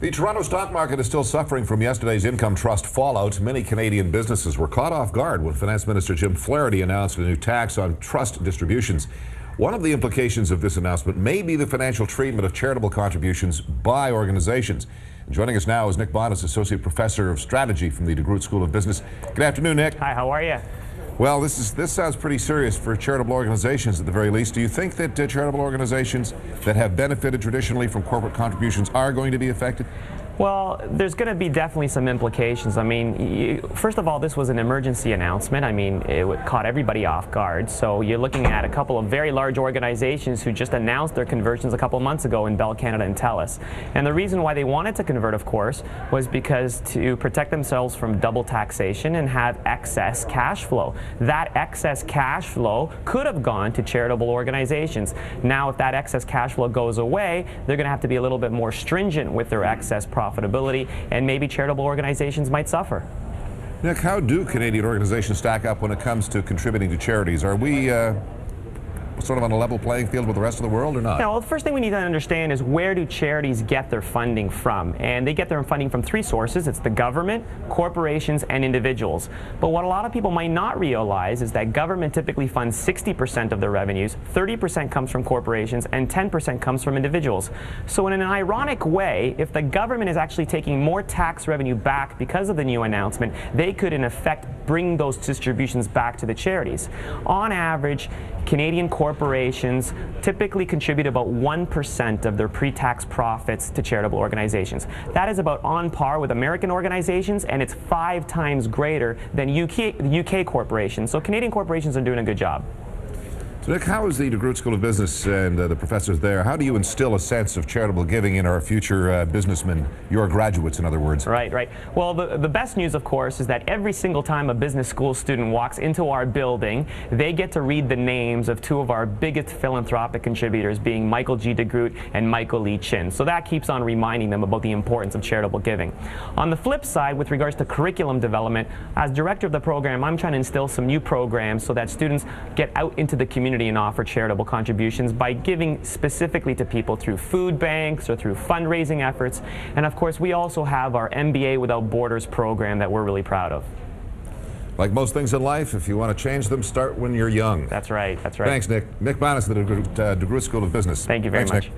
The Toronto stock market is still suffering from yesterday's income trust fallout. Many Canadian businesses were caught off guard when Finance Minister Jim Flaherty announced a new tax on trust distributions. One of the implications of this announcement may be the financial treatment of charitable contributions by organizations. Joining us now is Nick Bontis, Associate Professor of Strategy from the DeGroote School of Business. Good afternoon, Nick. Hi, how are you? Well, this sounds pretty serious for charitable organizations at the very least. Do you think that charitable organizations that have benefited traditionally from corporate contributions are going to be affected? Well, there's going to be definitely some implications. I mean, first of all, this was an emergency announcement. I mean, it caught everybody off guard. So you're looking at a couple of very large organizations who just announced their conversions a couple of months ago in Bell Canada and TELUS. And the reason why they wanted to convert, of course, was because to protect themselves from double taxation and have excess cash flow. That excess cash flow could have gone to charitable organizations. Now, if that excess cash flow goes away, they're going to have to be a little bit more stringent with their excess profitability, and maybe charitable organizations might suffer. Nick, how do Canadian organizations stack up when it comes to contributing to charities? Are we sort of on a level playing field with the rest of the world or not? Yeah, well, the first thing we need to understand is where do charities get their funding from? And they get their funding from three sources. It's the government, corporations, and individuals. But what a lot of people might not realize is that government typically funds 60% of their revenues, 30% comes from corporations, and 10% comes from individuals. So in an ironic way, if the government is actually taking more tax revenue back because of the new announcement, they could in effect bring those distributions back to the charities. On average, Canadian corporations typically contribute about 1% of their pre-tax profits to charitable organizations. That is about on par with American organizations, and it's 5 times greater than UK corporations. So Canadian corporations are doing a good job. So Nick, how is the DeGroote School of Business and the professors there, how do you instill a sense of charitable giving in our future businessmen, your graduates in other words? Right. Well, the best news, of course, is that every single time a business school student walks into our building, they get to read the names of 2 of our biggest philanthropic contributors, being Michael G. DeGroote and Michael Lee Chin. So that keeps on reminding them about the importance of charitable giving. On the flip side, with regards to curriculum development, as director of the program, I'm trying to instill some new programs so that students get out into the community and offer charitable contributions by giving specifically to people through food banks or through fundraising efforts. And of course, we also have our MBA Without Borders program that we're really proud of. Like most things in life, if you want to change them, start when you're young. That's right. Thanks, Nick. Nick Bontis, the DeGroote School of Business. Thank you very much. Nick.